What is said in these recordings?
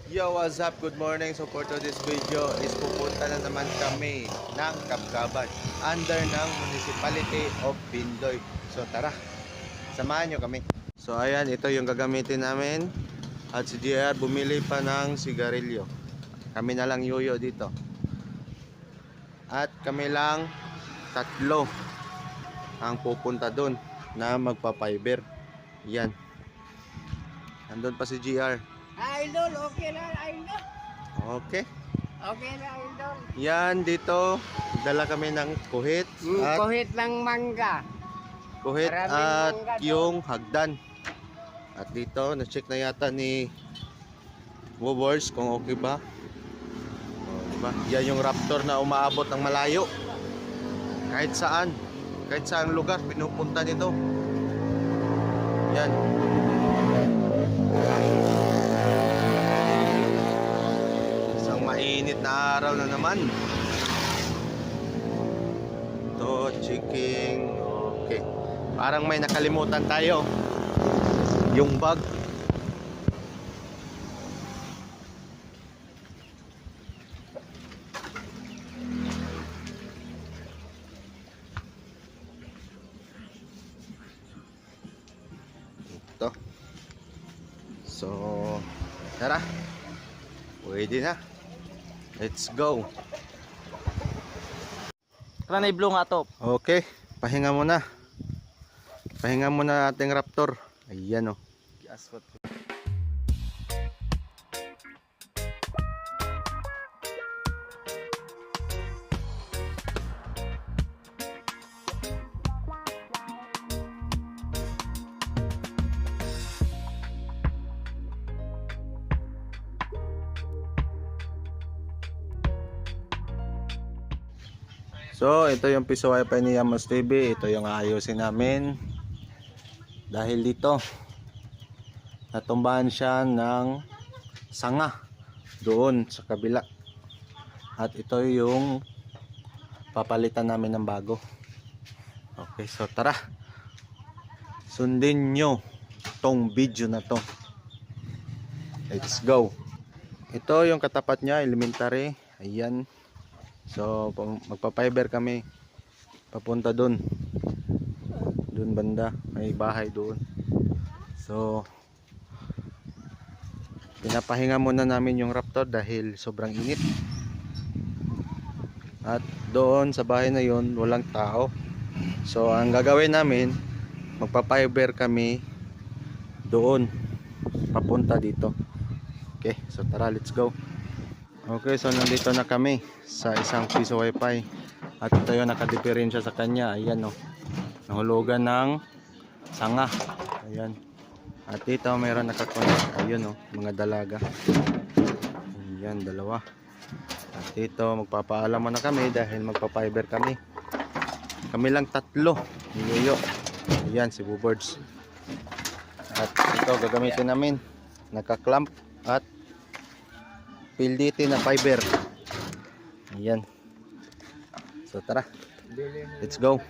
Yo, what's up? Good morning. So for today's video is pupunta na naman kami ng Kabkaban under ng Municipality of Bindoy. So tara, samahan nyo kami. So ayan, ito yung gagamitin namin. At si JR bumili pa ng sigarilyo. Kami na lang yuyo dito. At kami lang tatlo ang pupunta dun na magpa-fiber. Yan. Andun pa si JR. Idol, okay na, idol. Okay. Okay na, idol. Yan, dito dala kami ng kuhit at Kuhit ng mangga. at mangga yung hagdan. At dito, na-check na yata ni Wowers kung okay ba. O, diba? Yan yung Raptor na umaabot ng malayo. Kahit saang lugar pinupunta nito. Yan. Isang mainit na araw na naman. Ito, checking. Okay. Parang may nakalimutan tayo. Yung bag. Ito. So, tara. Pwede na. Let's go. Tara na i-blow nga to. Okay, pahinga muna. Pahinga muna ating Raptor. Ayan o. Asphalt. So, ito yung piso wifi ni Yamos TV. Ito yung aayusin namin. Dahil dito, natumbahan siya ng sanga doon sa kabila. At ito yung papalitan namin ng bago. Okay, so tara. Sundin nyo tong video na to. Let's go. Ito yung katapat niya, elementary. Ayan. So magpa-fiber kami papunta doon banda, may bahay doon. So pinapahinga muna namin yung Raptor dahil sobrang init. At doon sa bahay na yun walang tao. So ang gagawin namin, magpa-fiber kami doon papunta dito. Okay, so tara, let's go. Okay, so nandito na kami sa isang piso wifi. At ito yung nakadiferensya sa kanya. Ayan o. Nahulugan ng sanga. Ayan. At dito mayroon nakakonect. Ayun o. Mga dalaga. Ayan, dalawa. At dito magpapaalam muna kami dahil magpa-fiber kami. Kami lang tatlo. Niyo. Ayan, si Boobirds. At ito gagamitin namin. Naka-clamp at PLDT na fiber. Ayan. So tara. Let's go.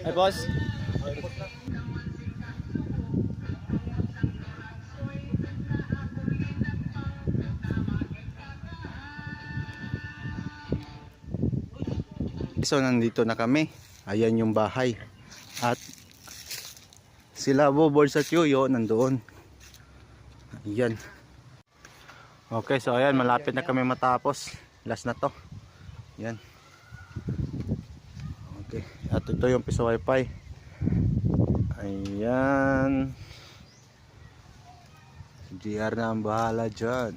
Ay, boss. So nandito na kami. Ayan yung bahay. At sila Bobol sa Chuyo nandoon. Ayan. Okay, so ayan, malapit na kami matapos. Last na to. Ayan. Okay, at ito yung piso wifi. Ayan. GR na ang bahala dyan.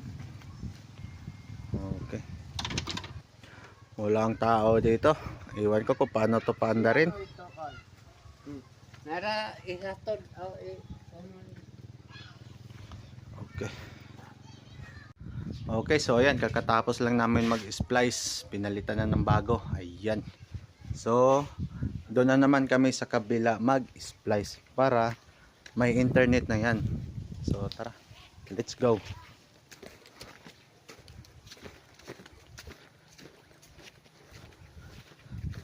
Okay. Walang tao dito. Iwan ko kung paano to paanda rin. Nara isa to. Okay. Okay, so ayan, kakatapos lang namin mag-splice. Pinalitan na ng bago. Ayan. So, doon na naman kami sa kabila mag-splice para may internet na yan. So, tara. Let's go.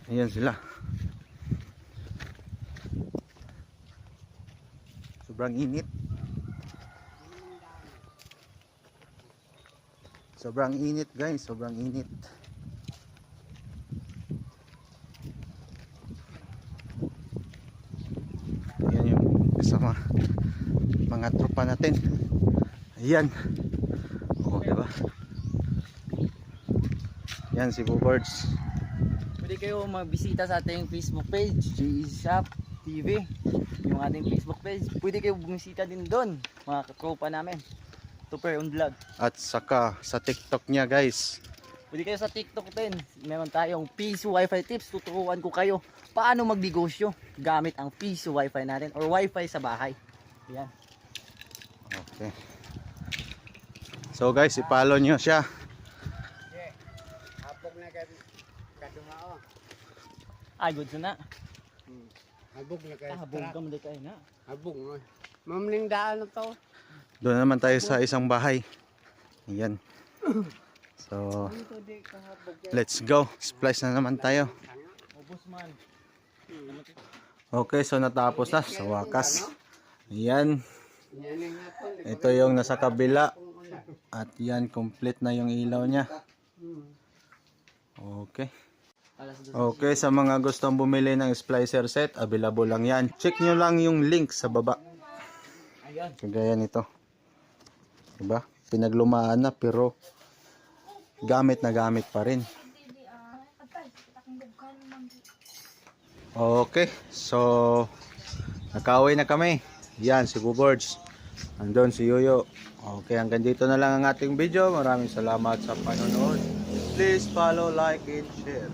Ayan sila. Sobrang init. Sobrang init guys, sobrang init. Ayan yung kasama mga tropa natin. Ayan. Oo, diba? Yan si Boobirds. Pwede kayo magbisita sa ating Facebook page, G-Shop TV. Yung ating Facebook page. Pwede kayo bumisita din doon, mga katropa namin. Super on vlog. At saka sa TikTok niya guys. Pwede kayo sa TikTok din. Meron tayong Piso Wi-Fi tips. Tuturuan ko kayo paano magnegosyo gamit ang Piso Wi-Fi natin or Wi-Fi sa bahay. Yan. Okay. So guys, i-follow nyo siya. Habog na kayo kadumao. Ay, good na. Habog na kayo. Habog ka mo kayo na. Habog mo. Mamling daan na to. Doon naman tayo sa isang bahay. Ayan. So, let's go. Splice na naman tayo. Obos man. Okay, so natapos na sa wakas. Ayan. Ito yung nasa kabila. At yan, complete na yung ilaw niya. Okay. Okay, sa mga gustong bumili ng splicer set, available lang yan. Check nyo lang yung link sa baba. Kagaya nito. Diba? Pinaglumaan na pero gamit na gamit pa rin. Okay, so nakauwi na kami. Yan, si Boobirds. Andun si Yoyo. Okay, hanggang dito na lang ang ating video. Maraming salamat sa panonood. Please follow, like, and share.